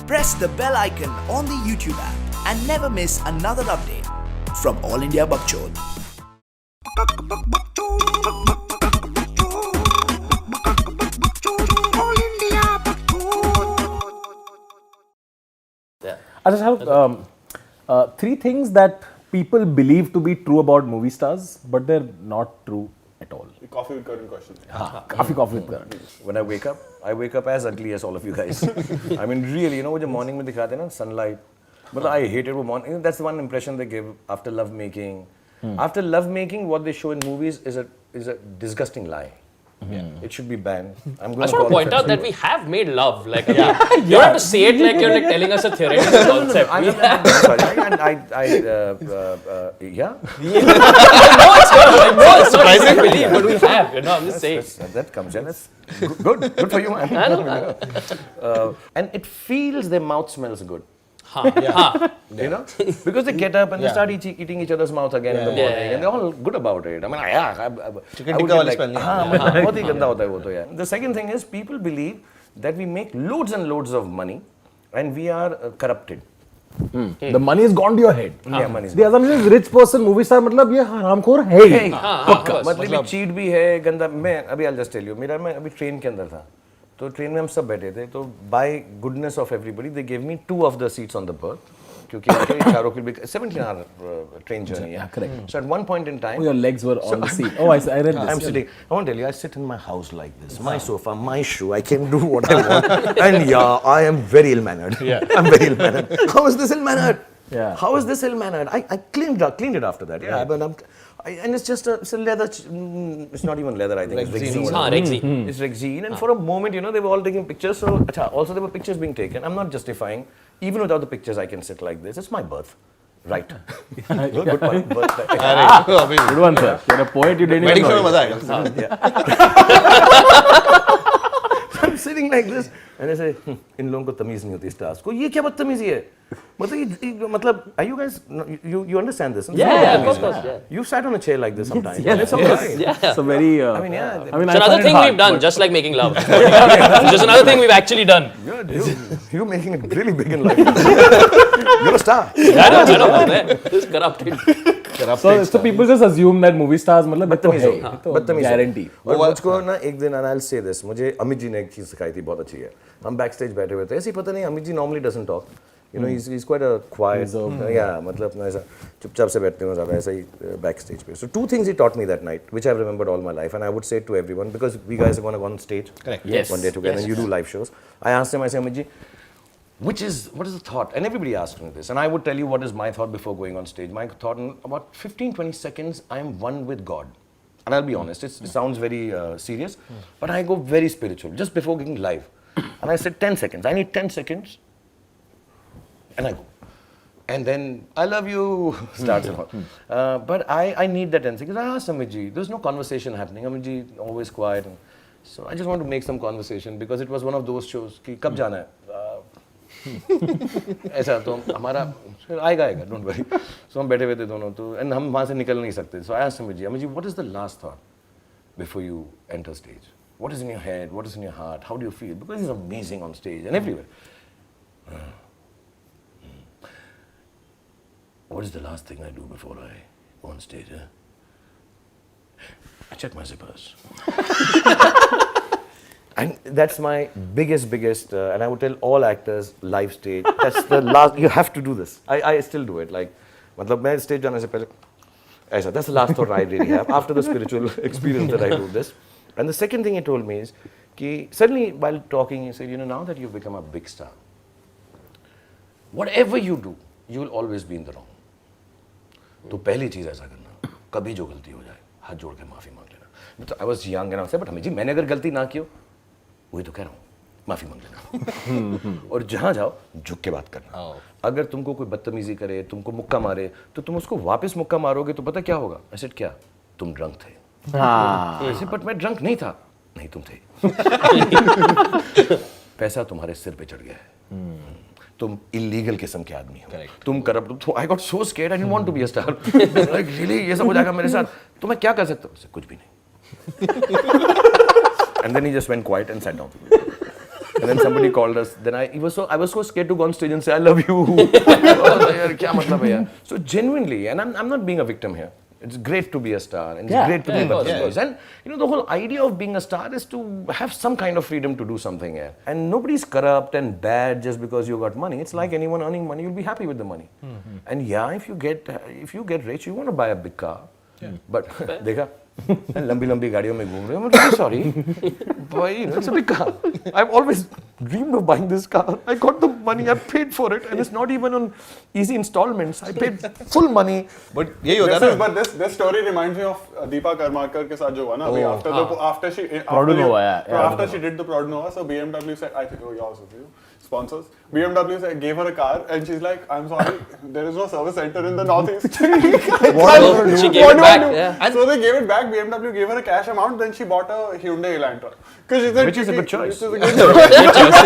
press the bell icon on the YouTube app and never miss another update from All India Bakchod. Three things that people believe to be true about movie stars, but they're not true at all. Coffee with current question. Coffee with current. When I wake up as ugly as all of you guys. I mean, really, वो जो morning में दिखाते हैं ना sunlight. But I hated वो morning. That's the one impression they give after love making. After love making, what they show in movies is a disgusting lie. It should be banned. I just want to point out that we have made love. Like, you don't have to say it like you're like telling us a theoretical concept. No, yeah. No, it's not surprising, believe, but we have. You know, I'm just saying. That comes in. That's good for you, man. I know. And it feels their mouth smells good. You know, because they get up and they start eating each other's mouth again in the morning, and they're all good about it. I mean, chicken tikka wala smell बहुत ही गंदा होता है वो तो यार. The second thing is people believe that we make loads and loads of money, and we are corrupted. The money is gone to your head. Yeah, money is The assumption is rich person movie star मतलब ये हरामखोर है ही. पक्का. मतलब cheat भी है गंदा. मैं अभी I'll just tell you. मैं अभी ट्रेन के अंदर था. तो ट्रेन में हम सब बैठे थे तो by goodness of everybody they gave me 2 of the seats on the berth क्योंकि चारों के लिए 17-hour train journey. Yeah, correct. So at one point in time, your legs were on the seat. Oh, I read this. I'm sitting. I want to tell you, I sit in my house like this, my sofa, my shoe. I can do what I want, and I am very ill-mannered. I'm very ill-mannered. How is this ill-mannered? How is this ill-mannered? I cleaned it after that. And it's just it's a leather. It's not even leather. I think it's Rexine. It's Rexine. And for a moment, they were all taking pictures. So also there were pictures being taken. I'm not justifying. Even without the pictures, I can sit like this. It's my birth. Right. Good point. Good one, sir. You're a poet. You didn't even know. I'm sitting like this. And I say, इन लोगों को तमीज नहीं होती stars को. ये क्या बदतमीजी है? मतलब, are you guys? You understand this? Yeah, of course. Yeah. You sat on a chair like this sometimes. Yeah, it's okay. It's a very. I mean, it's another thing we've done, just like making love. Just another thing we've actually done. You're making it really big in life. You're a star. I know. This is corrupted. So people just assume that movie stars मतलब बदतमीज guarantee. और मुझको ना एक दिन and I'll say this, मुझे अमित जी ने एक चीज सिखाई थी बहुत अच्छी है. हम backstage बैठे हुए थे, ऐसे ही पता नहीं Amit ji normally doesn't talk. He's quite a quiet, मतलब ऐसा चुपचाप से बैठते हैं सब ऐसा ही backstage पे. So 2 things he taught me that night, which I've remembered all my life, and I would say it to everyone because we guys are going to go on stage one day together, and you do live shows. I asked him, I said, Amit ji, what is the thought? And everybody asked me this, and I would tell you what is my thought before going on stage. My thought in about 15-20 seconds, I am one with God. And I'll be honest, it sounds very serious, but I go very spiritual just before getting live. And I said 10 seconds. I need 10 seconds. And I go. And then, I love you, starts and all. But I need that 10 seconds. I asked Amit ji, there's no conversation happening. Amit ji, always quiet. So I just want to make some conversation because it was one of those shows कि कब जाना है? ऐसा तो हमारा आएगा don't worry. So हम बैठे हुए थे दोनों तो and हम वहाँ से निकल नहीं सकते. So I asked Amit ji, what is the last thought before you enter stage? What is in your head? What is in your heart? How do you feel? Because he's amazing on stage and everywhere. What is the last thing I do before I go on stage? I check my zippers. And that's my biggest, and I would tell all actors, live stage, that's the last, you have to do this. I still do it. Like, मतलब मैं stage जाने से पहले, ऐसा, that's the last thought I really have, after the spiritual experience that I do this. And the second thing he told me is, कि suddenly while talking, he said, now that you've become a big star, whatever you do, you will always be in the wrong. तो पहली चीज़ ऐसा करना, कभी जो गलती हो जाए, हाथ जोड़ के माफ़ी मांग लेना. I was young and I said, but हमें जी मैंने अगर गलती ना की हो, वही तो कह रहा हूँ, माफ़ी मांग लेना. और जहाँ जाओ, झुक के बात करना. अगर तुमको कोई बदतमीजी करे, तुमको मुक्का मारे, तो तुम उसको वापस मुक्का मारोगे तो पता क्या होगा? I said, क्या? तुम ड्रंक थे. I said, but मैं ड्रंक नहीं था. नहीं तुम थे. पैसा तुम्हारे सिर पे चढ़ गया है. तुम इलीगल किस्म के आदमी हो. तुम corrupt. I got so scared, I didn't want to be a star. Like really ये सब हो जाएगा मेरे साथ. तो मैं क्या कर सकता हूँ? कुछ भी नहीं. And then he just went quiet and sat down. And then somebody called us. Then I was so scared to go on stage and say I love you. यार क्या मतलब है यार? So genuinely, and I'm not being a victim here. It's great to be a star, and it's great to be with others. And you know, the whole idea of being a star is to have some kind of freedom to do something here. And nobody's corrupt and bad just because you got money. It's like anyone earning money, you'll be happy with the money. And yeah, if you get rich, you want to buy a big car. But देखा लंबी गाड़ियों में घूम रहे हो. I'm really sorry, boy. You know, it's a big car. I've always dreamed of buying this car. I got the money. I paid for it, and it's not even on easy installments. I paid full money. But यही होता है ना. But this story reminds me of Deepa Karmakar के साथ जो हुआ ना. After she did the Prodnova, so BMW said, I think yours with you. Sponsors. BMW gave her a car and she's like, I'm sorry, there is no service center in the Northeast. She gave it back. Yeah. So they gave it back. BMW gave her a cash amount. Then she bought a Hyundai Elantra. Which is a good choice. Which is a good choice.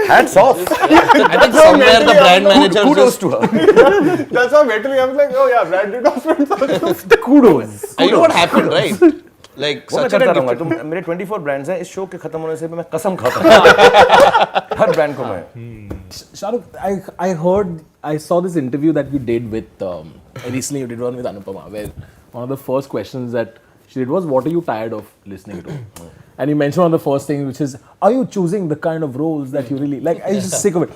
Hats off. I think somewhere the brand manager Kudos to her. That's how mentally I was like, oh yeah, brand did not spend. Kudos. You know what happened, right? Like वो मैं such a करता रहूँगा. different. तो मेरे 24 brands हैं. इस show के खत्म होने से मैं कसम खाता हूँ. हर ब्रांड को मैं. Shahrukh, I saw this interview that you did with recently. You did one with Anupama, where one of the first questions that she did was, "What are you tired of listening to?" And you mentioned one of the first things, which is, "Are you choosing the kind of roles that you really like?" I'm just sick of it.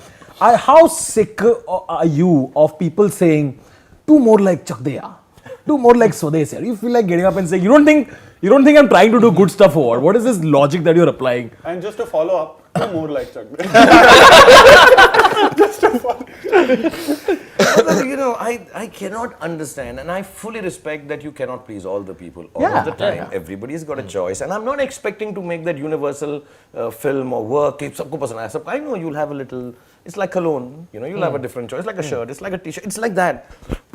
How sick are you of people saying, "Do more like Chak De Ya, do more like Swades Ya"? You feel like getting up and saying, "You don't think I'm trying to do good stuff or what? What is this logic that you're applying?" And just to follow up, do more like Chuck. You know, I cannot understand, and I fully respect that you cannot please all the people all of the time. Everybody's got a choice, and I'm not expecting to make that universal film or work. If सबको पसंद आया, I know you'll have a little. It's like cologne, you know. You'll have a different choice. It's like a shirt. It's like a T-shirt. It's like that.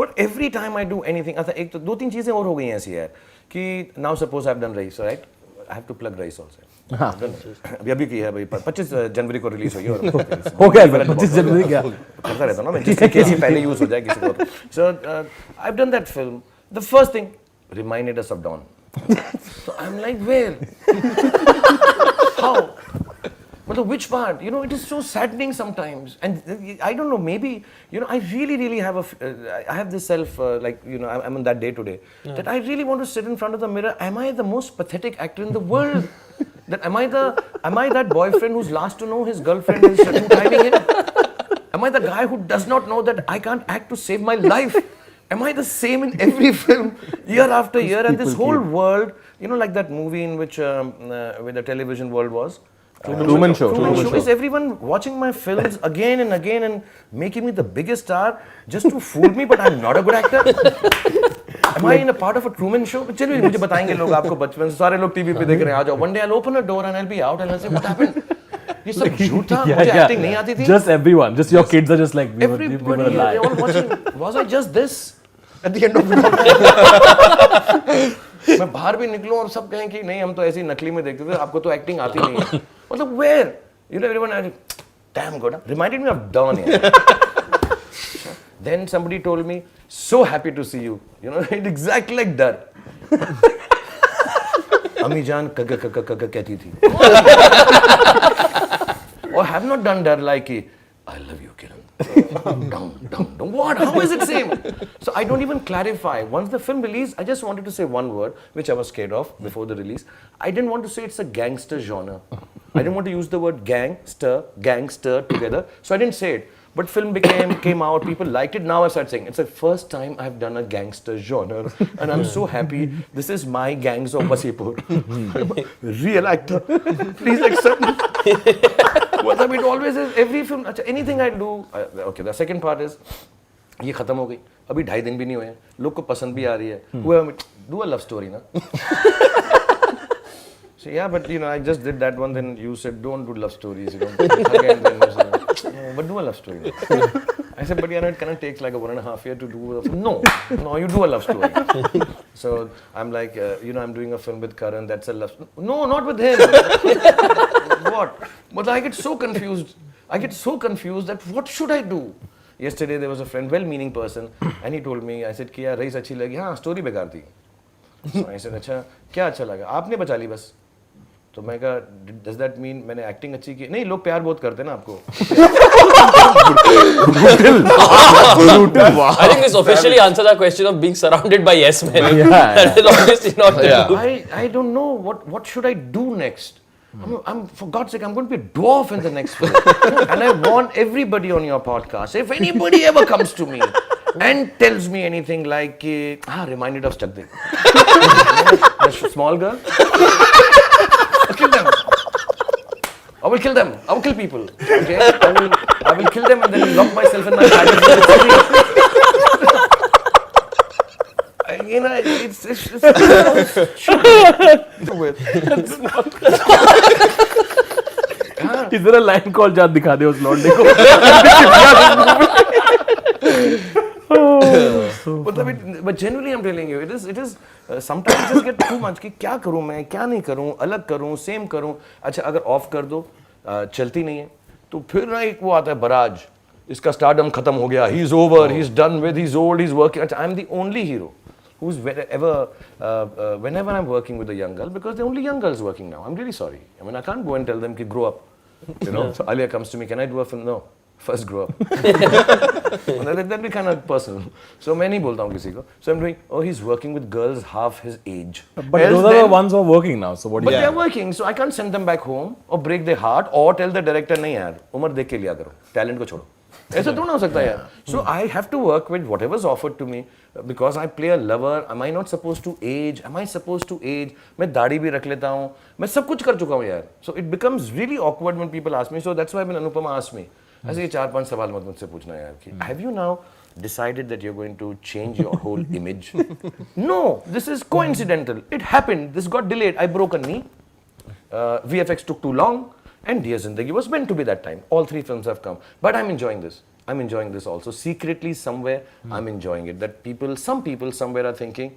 But every time I do anything, अच्छा एक तो दो तीन चीजें और हो गई हैं ऐसी यार कि now suppose I've done Race, right? I have to plug Race also. अभी की है भाई 25 जनवरी को रिलीज हुई और हो गया 25 जनवरी क्या करता रहता हूँ ना मैं जिससे किसी पहले यूज हो जाए किसी को. So I've done that film. The first thing reminded us of Dawn. So I'm like, where? How? But which part? You know, it is so saddening sometimes, and I don't know. Maybe you know, I really have I have this self like you know, I'm on that day today that I really want to sit in front of the mirror. Am I the most pathetic actor in the world? That am I that boyfriend who's last to know his girlfriend is driving him? Am I the guy who does not know that I can't act to save my life? Am I the same in every film, year after year? And this whole world, you know, like that movie in which where the television world was. Truman Show. Is everyone watching my films again and again and making me the biggest star just to fool me? But I'm not a good actor. Am I in a part of a Truman Show? चलिए मुझे बताएंगे लोग आपको बचपन से सारे लोग TV पे देख रहे हैं आ जाओ. One day I'll open a door and I'll be out and I'll say what happened? ये सब झूठ था. मुझे एक्टिंग नहीं आती थी. Just everyone, just your kids are just like we were Everybody, a lie. they're all watching. Was I just this? At the end of it all. मैं बाहर भी निकलूं और सब कहें कि नहीं हम तो ऐसे ही नकली में देखते थे आपको तो एक्टिंग आती नहीं है. मतलब where? You know everyone damn good. Reminded me of Dawn. Then somebody told me, so happy to see you. You know, it exactly like Dar. अम्मी जान कहती थी. Or have not done Dar like I love you, Kiran. Down. What? How is it same? So I don't even clarify. Once the film released, I just wanted to say one word, which I was scared of before the release. I didn't want to say it's a gangster genre. I didn't want to use the word gangster together. So I didn't say it. But film came out, people liked it. Now I start saying, it's the first time I've done a gangster genre. And I'm so happy. This is my Gangs of Wasipur. Real actor. Please accept me. Well, it always is, every film, anything I do, okay, the second part is, ये खत्म हो गई, अभी 2.5 दिन भी नहीं हुए हैं, लोग को पसंद भी आ रही है, do a love story ना. So yeah, but you know, I just did that one, then you said don't do love stories, you know, again, then you said, no, but do a love story. I said, but you know, it kind of takes like a 1.5 years to do a film. No, you do a love story. So I'm like, you know, I'm doing a film with Karan, that's a love story. No, not with him. What? But I get so confused. That what should I do? Yesterday there was a friend, well-meaning person, and he told me, I said, "Kiya, race अच्छी लगी, हाँ, story बेकार थी." So I said, "अच्छा, क्या अच्छा लगा? आपने बचा ली बस." तो मैं कहा डज दैट मीन मैंने एक्टिंग अच्छी की? नहीं, लोग प्यार बहुत करते हैं ना आपको. I think this officially answers our question of being surrounded by yes men. That is obviously not true. I don't know what should I do next. I'm for God's sake, I'm going to be a dwarf in the next film. And I want everybody on your podcast, if anybody ever comes to me and tells me anything like, reminded of Chakde. A small girl. I'll kill them. I will kill them. I will kill people. Okay? I will kill them and then lock myself in my bag. You know, it's Is there a line called "Jad दिखा दे उस लौंडे को"? But generally I'm telling you, it is sometimes just get too much कि क्या करूँ मैं, क्या नहीं करूँ, अलग करूँ, सेम करूँ. अच्छा अगर ऑफ कर दो, चलती नहीं है, तो फिर ना एक वो आता है बराज, इसका स्टारडम खत्म हो गया, he's over, he's done with, he's old, he's working. अच्छा, I'm the only hero who's whenever I'm working with a young girl, because the only young girls working now. I'm really sorry. I mean, I can't go and tell them to grow up. You know, so Alia comes to me, can I do a film? No. First grow up. That'd be kind of personal. So मैं नहीं बोलता हूँ किसी को. So I'm doing, he's working with girls half his age. But those are the ones who are working now. So what? But they're working, so I can't send them back home or break their heart or tell the director नहीं यार, उम्र देख के लिया करो, talent को छोड़ो. ऐसा तो ना हो सकता यार. So I have to work with whatever's offered to me because I play a lover. Am I not supposed to age? Am I supposed to age? मैं दाढ़ी भी रख लेता हूँ. मैं सब कुछ कर चुका हूँ यार. So it becomes really awkward when people ask me. So that's why when Anupama asked me, ऐसे ये 4-5 सवाल मत मुझसे पूछना यार कि have you now decided that you're going to change your whole image? No, this is coincidental. It happened. This got delayed. I broke a knee. VFX took too long. And Dear Zindagi was meant to be that time. All 3 films have come. But I'm enjoying this. I'm enjoying this also. Secretly, somewhere, I'm enjoying it. That some people somewhere are thinking,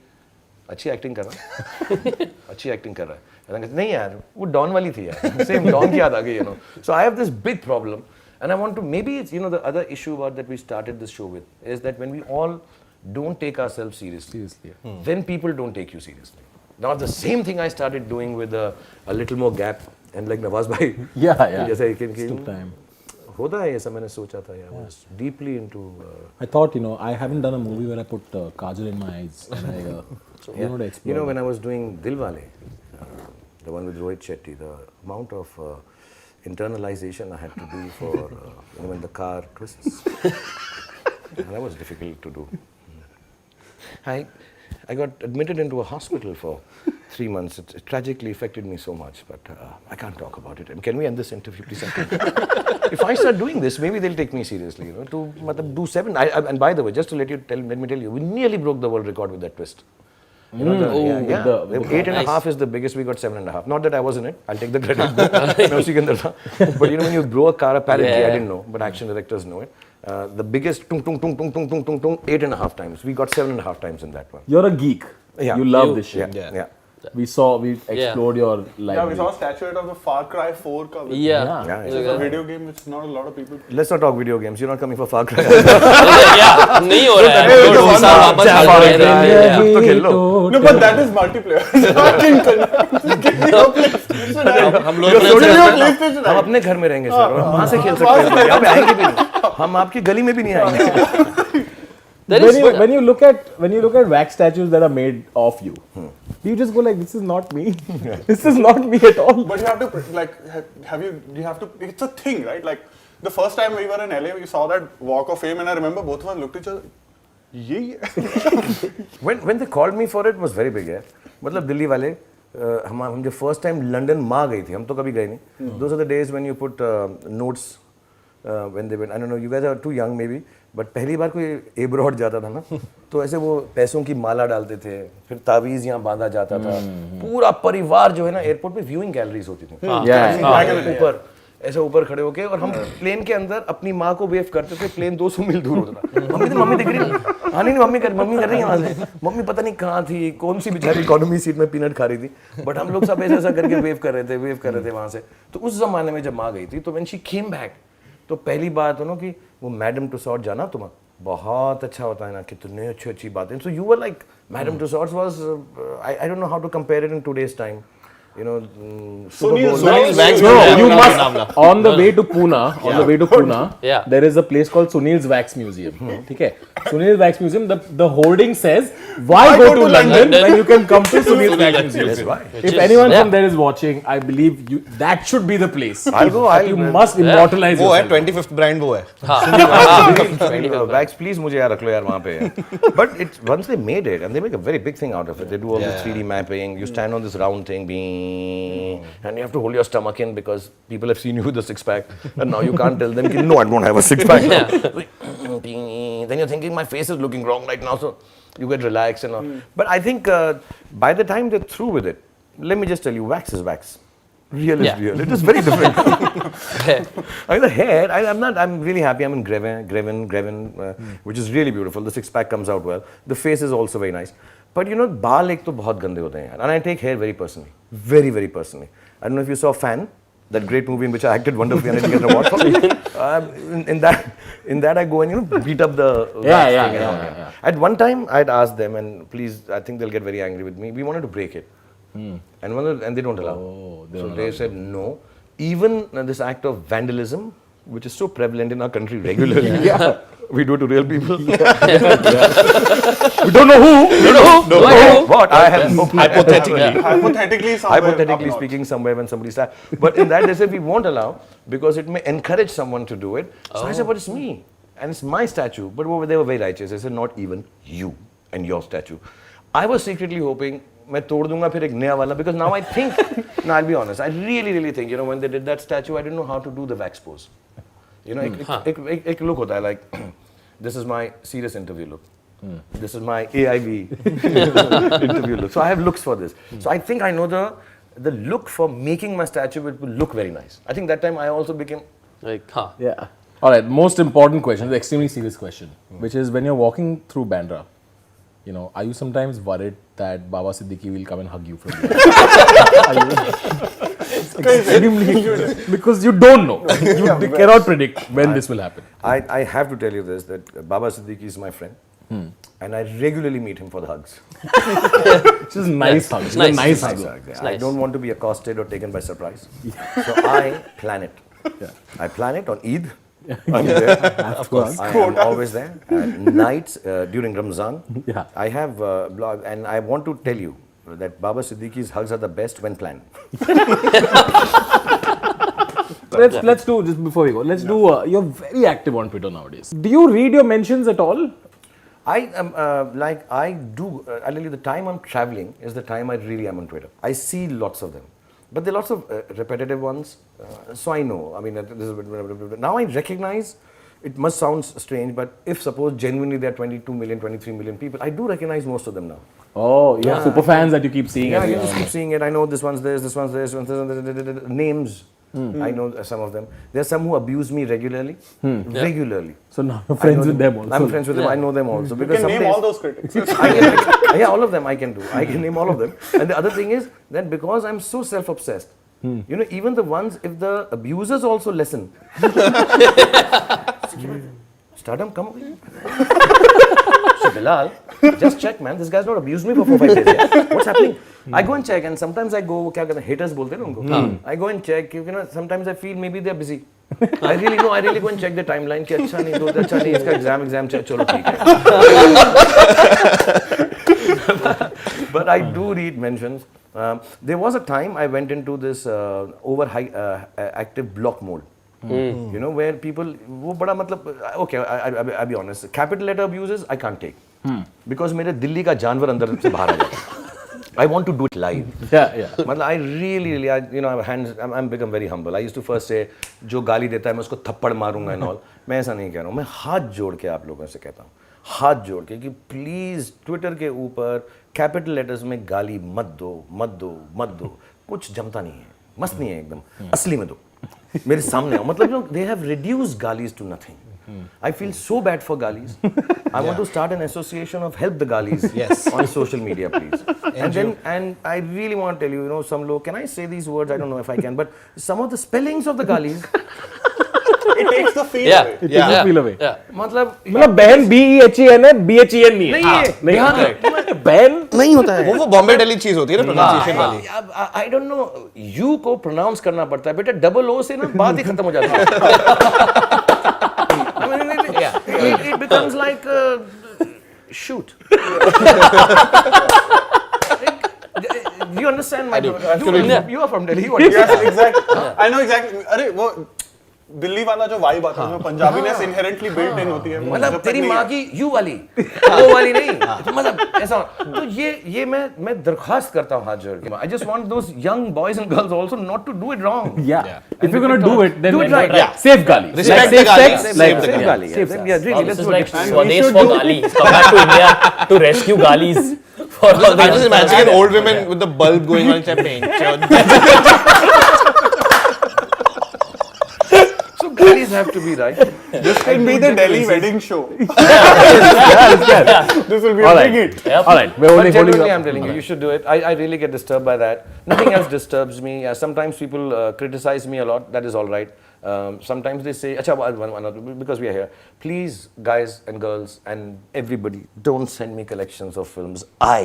अच्छी acting कर रहा है, अच्छी acting कर रहा है. नहीं यार, वो डॉन वाली थी यार. Same डॉन की याद आ गई, you know. So I have this big problem. And I want to, maybe it's, you know, the other issue about that we started this show with is that when we all don't take ourselves seriously, then people don't take you seriously. Now the same thing I started doing with a little more gap and like Nawaz bhai. जैसे Took time. होता है ऐसा मैंने सोचा था यार. I was deeply into. I thought, you know, I haven't done a movie where I put kajal in my eyes. And I wanted to explore. You know, when I was doing Dilwale, the one with Rohit Shetty, the amount of internalization I had to do for you know, when the car twists. That was difficult to do. I got admitted into a hospital for 3 months. It tragically affected me so much, but I can't talk about it. And can we end this interview, please? If I start doing this, maybe they'll take me seriously. You know, to do 7. And by the way, just to let me tell you, we nearly broke the world record with that twist. You know, the 8.5 is the biggest. We got 7.5. Not that I was in it. I'll take the credit. But you know, when you blow a car, apparently I didn't know, but action directors know it. The biggest tung tung tung tung tung tung tung tung 8.5 times. We got 7.5 times in that one. You're a geek. Yeah. You love this shit. Yeah. We explored your life. Yeah, we saw a statuette of the Far Cry 4 cover. Yeah. It's a video game which not a lot of people. Let's not talk video games. You're not coming for Far Cry. Yeah, नहीं हो रहा है. 2 साल वापस आ गए हैं. तो खेल लो. No, but that is multiplayer. Give me your PlayStation. हम लोग हम अपने घर में रहेंगे सर. हम वहाँ से खेल सकते हैं. यहाँ पे आएंगे भी नहीं. हम आपकी गली में भी नहीं आएंगे. When you look at wax statues that are made of you, do you just go like, this is not me? This is not me at all. But you have to like, you have to. It's a thing, right? Like the first time we were in LA, we saw that Walk of Fame, and I remember both of us looked at each other. When they called me for it, was very big. मतलब दिल्ली वाले हम जब first time London माँ गई थी, हम तो कभी गए नहीं. Those are the days when you put notes when they went. I don't know, you guys are too young maybe. But पहली बार कोई एब्रॉड जाता था ना, तो ऐसे वो पैसों की माला डालते थे, फिर तावीज़ यहाँ बांधा जाता था. पूरा परिवार जो है ना, एयरपोर्ट पे व्यूइंग गैलरीज होती थी ऊपर, ऐसे ऊपर खड़े होके, और हम प्लेन के अंदर अपनी माँ को वेव करते थे. प्लेन 200 मील दूर होता था. मम्मी दिख रही है. हाँ नहीं, मम्मी कर रही है वहाँ से. मम्मी पता नहीं कहाँ थी, कौन सी बेचारी इकोनॉमी सीट में पीनट खा रही थी. बट हम लोग सब ऐसा करके वेव कर रहे थे वहाँ से. तो उस जमाने में जब माँ गई थी, तो व्हेन शी केम बैक, तो पहली बात हो ना कि वो मैडम टुसॉर्ट जाना तुम्हें बहुत अच्छा होता है ना, कितने अच्छी बातें. So you were like Madame Tussaud was, I don't know how to compare it in today's time. you know, Sunil's Sunil's Wax No, Museum. you No, must. no, no. On the way to Pune, Yeah. there is a place called Sunil's Wax Museum. Okay, Sunil's Wax Museum. The hoarding says, "Why go to London when you can come to Sunil's Wax Museum?" That's why. If anyone from there is watching, I believe that should be the place. I'll go. You must immortalize वो है yourself. 25th brand वो है. Wax, please मुझे यार रख लो यार वहाँ पे. But it's once they made it and they make a very big thing out of it. They do all the 3D mapping. You stand on this round thing, and you have to hold your stomach in because people have seen you with the six pack, and now you can't tell them, no, I don't have a six pack. Then you're thinking my face is looking wrong right now, so you get relaxed and all. But I think by the time they're through with it, let me just tell you, wax is wax. Real is real. It is very different. I mean, the hair, I'm really happy. I'm in Greven, which is really beautiful. The six pack comes out well. The face is also very nice. But you know, baal ek to bahut gande hote hain. And I take hair very personally. Very, very personally. I don't know if you saw Fan, that great movie in which I acted wonderfully and I didn't get an award for. In that I go and, you know, beat up the wax thing and all that. At one time, I'd asked them, and please, I think they'll get very angry with me. We wanted to break it. And they don't allow. So they said no. Even this act of vandalism, which is so prevalent in our country regularly. We do it to real people. We don't know who. No. What? I have no Hypothetically speaking, somewhere when somebody starts. But in that they said we won't allow because it may encourage someone to do it. So I said, but it's me. And it's my statue. But they were very righteous. I said, not even you and your statue. I was secretly hoping मैं तोड़ दूंगा फिर एक नया वाला because now I think, no, I'll be honest, I really think, you know, when they did that statue, I didn't know how to do the wax pose. You know, एक look होता है like, this is my serious interview look. This is my AIB interview look. So I have looks for this. So I think I know the look for making my statue, it will look very nice. I think that time I also became Like, Yeah. All right. Most important question, the extremely serious question, which is when you're walking through Bandra, you know, are you sometimes worried that Baba Siddiqui will come and hug you from there? Extremely, because you don't know. You cannot predict when this will happen. I have to tell you this, that Baba Siddiqui is my friend. And I regularly meet him for the hugs. It's just nice hugs. It's nice. a nice hug. I don't want to be accosted or taken by surprise. So I plan it. I plan it on Eid. I'm there. Of course. I am always there. At nights during Ramzan, Yeah. I have blog, and I want to tell you that Baba Siddiqui's hugs are the best when planned. Let's do, just before we go, let's do, you're very active on Twitter nowadays. Do you read your mentions at all? I am I do. I'll tell you, the time I'm traveling is the time I really am on Twitter. I see lots of them, but there are lots of repetitive ones. So I know. I mean, this is, now I recognize. It must sound strange, but if suppose genuinely there are 22 million, 23 million people, I do recognize most of them now. Oh, you have super fans that you keep seeing. Yeah, every you now just and keep seeing it. I know this one's this, this one's this, this one's this, names. I know some of them. There are some who abuse me regularly. Regularly. So now you're friends with them also. I'm friends with them. I know them also. You Because can name some days- all those critics. yeah, all of them I can do. I can name all of them. And the other thing is that because I'm so self-obsessed, you know, even the ones, if the abusers also listen. Stardom, come on. So Bilal, just check, man. This guy's not abused me for 4-5 days. Yeah? What's happening? I go and check, and sometimes I go, क्या कहते हैं, haters बोलते हैं ना उनको. I go and check. You know, sometimes I feel maybe they're busy. I really go and check the timeline. कि अच्छा नहीं दो, अच्छा नहीं इसका exam चलो ठीक है. But I do read mentions. There was a time I went into this active block mode. You know, where people, वो बड़ा मतलब, okay, I'll be honest. Capital letter abuses I can't take because मेरे दिल्ली का जानवर अंदर से बाहर आ जाता है. I want to do it live. Yeah. मतलब I really, you know, I'm become very humble. I used to first say, जो गाली देता है मैं उसको थप्पड़ मारूंगा and all. मैं ऐसा नहीं कह रहा हूँ. मैं हाथ जोड़ के आप लोगों से कहता हूँ. हाथ जोड़ के कि प्लीज ट्विटर के ऊपर कैपिटल लेटर्स में गाली मत दो. कुछ जमता नहीं है. मस्त नहीं है एकदम. असली में दो. मेरे सामने आओ. मतलब they have reduced galis to nothing. I feel so bad for galis. I want to start an association of help the galis on social media, please. And I really want to tell you, you know, some low. Can I say these words? I don't know if I can, but some of the spellings of the galis. It takes the feel Yeah. away. It takes the feel away. Yeah. मतलब बहन BEHEN है BHEN नहीं है. नहीं है. नहीं बहन नहीं होता है. वो बॉम्बे दिल्ली चीज होती है ना प्रोनाउंसिएशन वाली. I don't know. U को pronounce करना पड़ता है बेटा. डबल O से ना बात ही खत्म हो जाती है. I mean, it becomes like shoot. Do you understand my? You are from Delhi. What? Yes, exactly. I know exactly. अरे वो दिल्ली वाला जो वाइब आता है उसमें पंजाबीनेस इनहेरेंटली बिल्ट इन होती है. मतलब तेरी माँ की यू वाली वो वाली नहीं मतलब ऐसा तो ये मैं दरखास्त करता हूँ हाथ जोड़ के I just want those young boys and girls also not to do it wrong Yeah. If you're gonna do it, then do it right. Safe Gali. Respect Like the Gali. sex, Save like the yeah. Gali. Safe sex. Yeah, really, This let's is do like it. Swadesh for Gali. He's come back to India to rescue Galis. For all I the just imagine old women with the bulb going on champagne. So Galis have to be right. This can be the Delhi wedding show. This will be a All big right. hit. All right. We're But only holding genuinely, up. I'm telling you, you should do it. I really get disturbed by that. Nothing else disturbs me. Sometimes people criticize me a lot. That is all right. Sometimes they say, Acha, because we are here, please, guys and girls and everybody, don't send me collections of films. I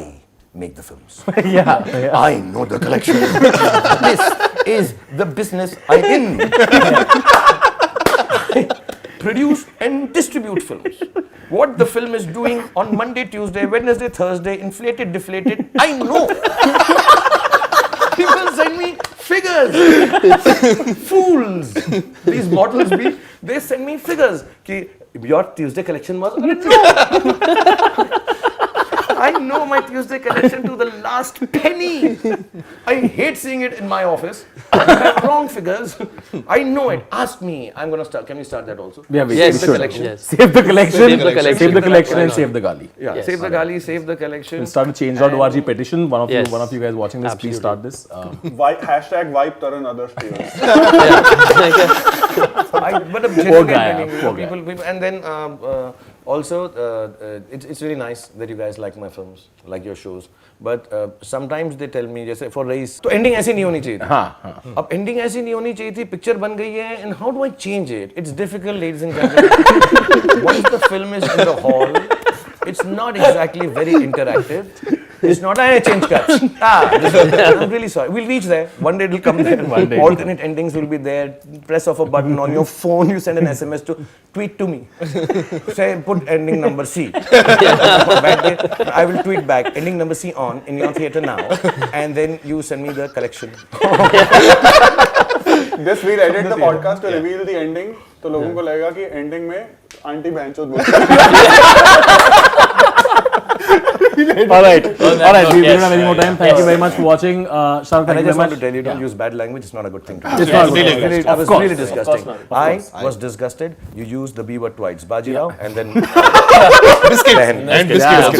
make the films. Yeah. I know the collection. This is the business I'm in. I produce and distribute films. What the film is doing on Monday, Tuesday, Wednesday, Thursday, inflated, deflated, I know. People send me figures. Fools. These models they send me figures. Ki your Tuesday collection was no. I know my Tuesday collection to the last penny. I hate seeing it in my office. You have wrong figures. I know it. Ask me. I'm gonna start. Can we start that also? Yeah, we Yes, we the should. collection. Yes. Save the collection. Save the collection. Save the collection and save the Gali. Yeah. Yes. Save the Gali. Save the collection. We'll start a change.org petition. One Yes. of you guys watching this, please start this. Hashtag wipe Taran others tears. But I'm Poor genuinely guy, telling you, poor guy. people, and then also it's really nice that you guys like my films, like your shows. But sometimes they tell me, जैसे for race, तो ending ऐसी नहीं होनी चाहिए थी. हाँ. अब ending ऐसी नहीं होनी चाहिए थी. Picture बन गई है, and how do I change it? It's difficult, ladies and gentlemen. Once the film is in the hall, it's not exactly very interactive. It's not a change cuts. I'm really sorry. We'll reach there. One day it'll come there. Alternate endings will be there. Press of a button on your phone. You send an SMS to tweet to me. Say put ending number C. I will tweet back ending number C on in your theater now, and then you send me the collection. Just we'll edit the podcast to reveal the ending. तो लोगों को लगेगा कि ending में aunty बहनचोद बोलती है. All right. All right. We Yes. don't have any more time. Thank you very much for watching. Shah, And thank I you just very want much. to tell you, don't use bad language. It's not a good thing to do. It's not good. Really, I was course. really disgusting. Of I was disgusted. You used the B word twice. Bajirao and then Biscuits. Behan. And biscuits.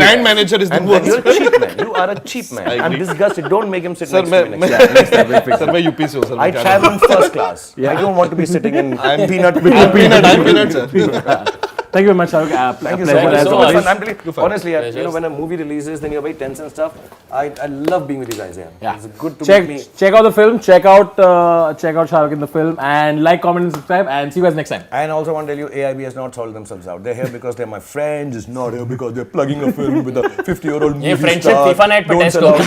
Brand manager is the And then worst. you're a cheap man. You are a cheap man. I'm agree. disgusted. Don't make him sit Sir, next to me next time. sir, मैं UP से हूँ sir. I travel in first class. I don't want to be sitting in peanut. I'm peanut sir. Thank you very much, Shah. Thank you so Pleasure much. as so always. I'm really, honestly, you know, when a movie releases, then you're very tense and stuff. I love being with you guys here. Yeah. It's good to meet me. Check out the film. Check out Shah Rukh in the film, and like, comment, and subscribe. And see you guys next time. And also want to tell you, AIB has not sold themselves out. They're here because they're my friends. It's not here because they're plugging a film with a 50-year-old movie ये friendship star. FIFA night पे Don't test sell करो. out.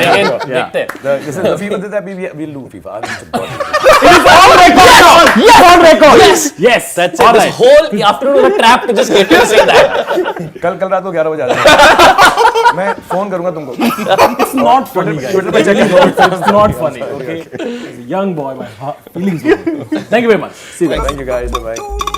लेकिन देखते हैं. Listen, the FIFA did that. We'll do FIFA. I'm just On record. Yes. That's All it. This right. whole afternoon was a trap to just get you to say that. कल रात को 11 बजे आ जाना. मैं phone करूंगा तुमको. It's not funny, guys. It's not funny. Okay. As a young boy, my feelings. Thank you very much. See you guys. Thank you guys. Bye.